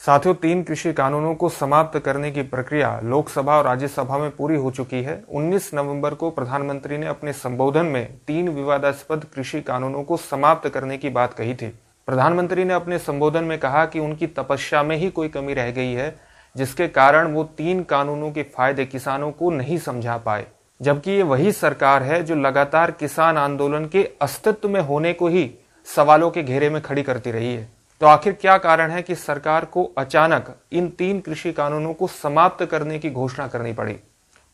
साथियों, 3 कृषि कानूनों को समाप्त करने की प्रक्रिया लोकसभा और राज्यसभा में पूरी हो चुकी है। 19 नवंबर को प्रधानमंत्री ने अपने संबोधन में 3 विवादास्पद कृषि कानूनों को समाप्त करने की बात कही थी। प्रधानमंत्री ने अपने संबोधन में कहा कि उनकी तपस्या में ही कोई कमी रह गई है, जिसके कारण वो 3 कानूनों के फायदे किसानों को नहीं समझा पाए, जबकि ये वही सरकार है जो लगातार किसान आंदोलन के अस्तित्व में होने को ही सवालों के घेरे में खड़ी करती रही है। तो आखिर क्या कारण है कि सरकार को अचानक इन 3 कृषि कानूनों को समाप्त करने की घोषणा करनी पड़ी?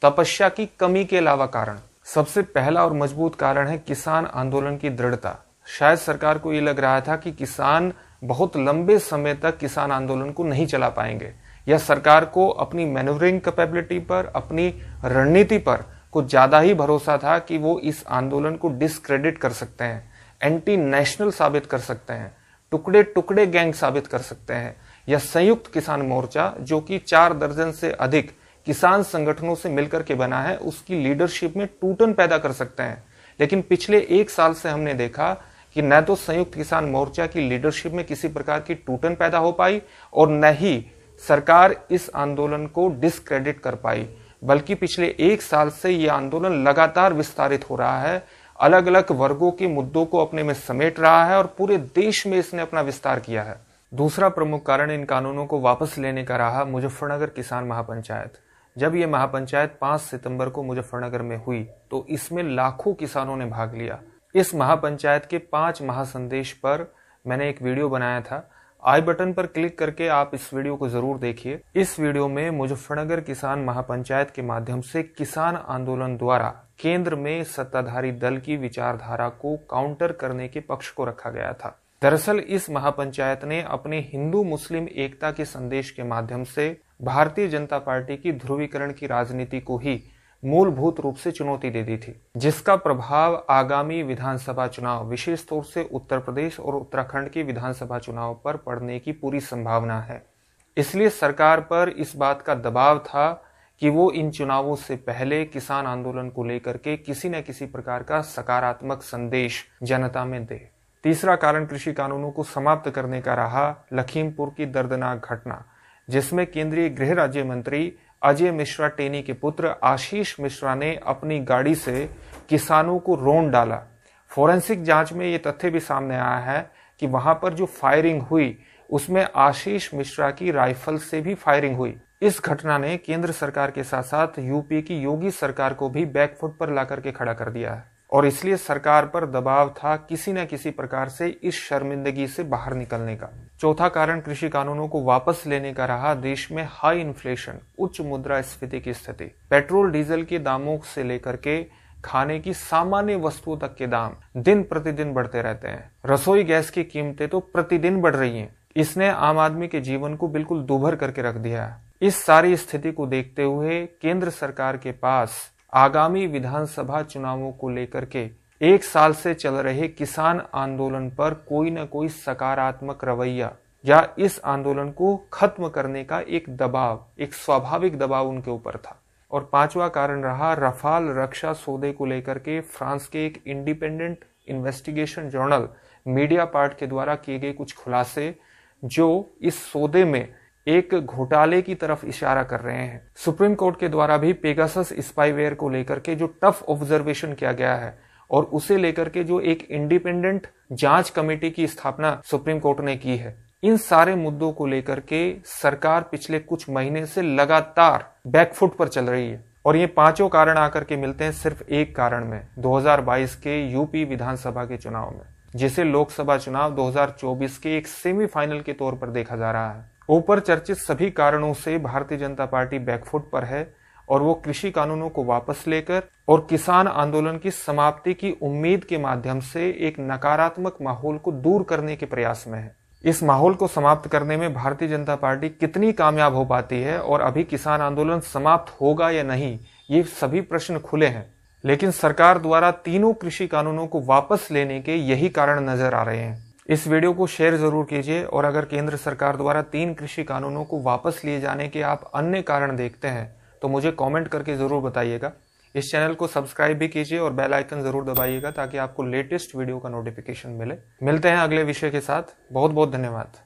तपस्या की कमी के अलावा कारण, सबसे पहला और मजबूत कारण है किसान आंदोलन की दृढ़ता। शायद सरकार को यह लग रहा था कि किसान बहुत लंबे समय तक किसान आंदोलन को नहीं चला पाएंगे, या सरकार को अपनी मैन्यूवरिंग कैपेबिलिटी पर, अपनी रणनीति पर कुछ ज्यादा ही भरोसा था कि वो इस आंदोलन को डिस्क्रेडिट कर सकते हैं, एंटी नेशनल साबित कर सकते हैं, टुकड़े टुकड़े गैंग साबित कर सकते हैं, या संयुक्त किसान मोर्चा जो कि 4 दर्जन से अधिक किसान संगठनों से मिलकर के बना है, उसकी लीडरशिप में टूटन पैदा कर सकते हैं। लेकिन पिछले 1 साल से हमने देखा कि न तो संयुक्त किसान मोर्चा की लीडरशिप में किसी प्रकार की टूटन पैदा हो पाई और न ही सरकार इस आंदोलन को डिस्क्रेडिट कर पाई, बल्कि पिछले 1 साल से यह आंदोलन लगातार विस्तारित हो रहा है, अलग अलग वर्गों के मुद्दों को अपने में समेट रहा है और पूरे देश में इसने अपना विस्तार किया है। दूसरा प्रमुख कारण इन कानूनों को वापस लेने का रहा मुजफ्फरनगर किसान महापंचायत। जब यह महापंचायत 5 सितंबर को मुजफ्फरनगर में हुई तो इसमें लाखों किसानों ने भाग लिया। इस महापंचायत के 5 महासंदेश पर मैंने एक वीडियो बनाया था। आई बटन पर क्लिक करके आप इस वीडियो को जरूर देखिए। इस वीडियो में मुजफ्फरनगर किसान महापंचायत के माध्यम से किसान आंदोलन द्वारा केंद्र में सत्ताधारी दल की विचारधारा को काउंटर करने के पक्ष को रखा गया था। दरअसल इस महापंचायत ने अपने हिंदू मुस्लिम एकता के संदेश के माध्यम से भारतीय जनता पार्टी की ध्रुवीकरण की राजनीति को ही मूलभूत रूप से चुनौती दे दी थी, जिसका प्रभाव आगामी विधानसभा चुनाव, विशेष तौर से उत्तर प्रदेश और उत्तराखंड के विधानसभा चुनाव पर पड़ने की पूरी संभावना है। इसलिए सरकार पर इस बात का दबाव था कि वो इन चुनावों से पहले किसान आंदोलन को लेकर के किसी न किसी प्रकार का सकारात्मक संदेश जनता में दे। तीसरा कारण कृषि कानूनों को समाप्त करने का रहा लखीमपुर की दर्दनाक घटना, जिसमें केंद्रीय गृह राज्य मंत्री अजय मिश्रा टेनी के पुत्र आशीष मिश्रा ने अपनी गाड़ी से किसानों को रौंद डाला। फोरेंसिक जांच में ये तथ्य भी सामने आया है कि वहां पर जो फायरिंग हुई उसमें आशीष मिश्रा की राइफल से भी फायरिंग हुई। इस घटना ने केंद्र सरकार के साथ साथ यूपी की योगी सरकार को भी बैकफुट पर ला करके खड़ा कर दिया है, और इसलिए सरकार पर दबाव था किसी न किसी प्रकार से इस शर्मिंदगी से बाहर निकलने का। चौथा कारण कृषि कानूनों को वापस लेने का रहा देश में हाई इन्फ्लेशन, उच्च मुद्रास्फीति की स्थिति। पेट्रोल डीजल के दामों से लेकर के खाने की सामान्य वस्तुओं तक के दाम दिन प्रतिदिन बढ़ते रहते हैं। रसोई गैस की कीमतें तो प्रतिदिन बढ़ रही हैं। इसने आम आदमी के जीवन को बिल्कुल दूभर करके रख दिया है। इस सारी स्थिति को देखते हुए केंद्र सरकार के पास आगामी विधानसभा चुनावों को लेकर के 1 साल से चल रहे किसान आंदोलन पर कोई न कोई सकारात्मक रवैया या इस आंदोलन को खत्म करने का एक दबाव, एक स्वाभाविक दबाव उनके ऊपर था। और 5वां कारण रहा रफाल रक्षा सौदे को लेकर के फ्रांस के एक independent investigation journal media part के द्वारा किए गए कुछ खुलासे, जो इस सौदे में एक घोटाले की तरफ इशारा कर रहे हैं। सुप्रीम कोर्ट के द्वारा भी पेगासस स्पाईवेयर को लेकर के जो टफ ऑब्जर्वेशन किया गया है और उसे लेकर के जो एक इंडिपेंडेंट जांच कमेटी की स्थापना सुप्रीम कोर्ट ने की है, इन सारे मुद्दों को लेकर के सरकार पिछले कुछ महीने से लगातार बैकफुट पर चल रही है। और ये 5 कारण आकर के मिलते हैं सिर्फ एक कारण में, 2022 के यूपी विधानसभा के चुनाव में, जिसे लोकसभा चुनाव 2024 के एक सेमीफाइनल के तौर पर देखा जा रहा है। ऊपर चर्चित सभी कारणों से भारतीय जनता पार्टी बैकफुट पर है और वो कृषि कानूनों को वापस लेकर और किसान आंदोलन की समाप्ति की उम्मीद के माध्यम से एक नकारात्मक माहौल को दूर करने के प्रयास में है। इस माहौल को समाप्त करने में भारतीय जनता पार्टी कितनी कामयाब हो पाती है और अभी किसान आंदोलन समाप्त होगा या नहीं, ये सभी प्रश्न खुले हैं। लेकिन सरकार द्वारा तीनों कृषि कानूनों को वापस लेने के यही कारण नजर आ रहे हैं। इस वीडियो को शेयर जरूर कीजिए और अगर केंद्र सरकार द्वारा 3 कृषि कानूनों को वापस लिए जाने के आप अन्य कारण देखते हैं तो मुझे कमेंट करके जरूर बताइएगा। इस चैनल को सब्सक्राइब भी कीजिए और बेल आइकन जरूर दबाइएगा ताकि आपको लेटेस्ट वीडियो का नोटिफिकेशन मिले। मिलते हैं अगले विषय के साथ। बहुत बहुत धन्यवाद।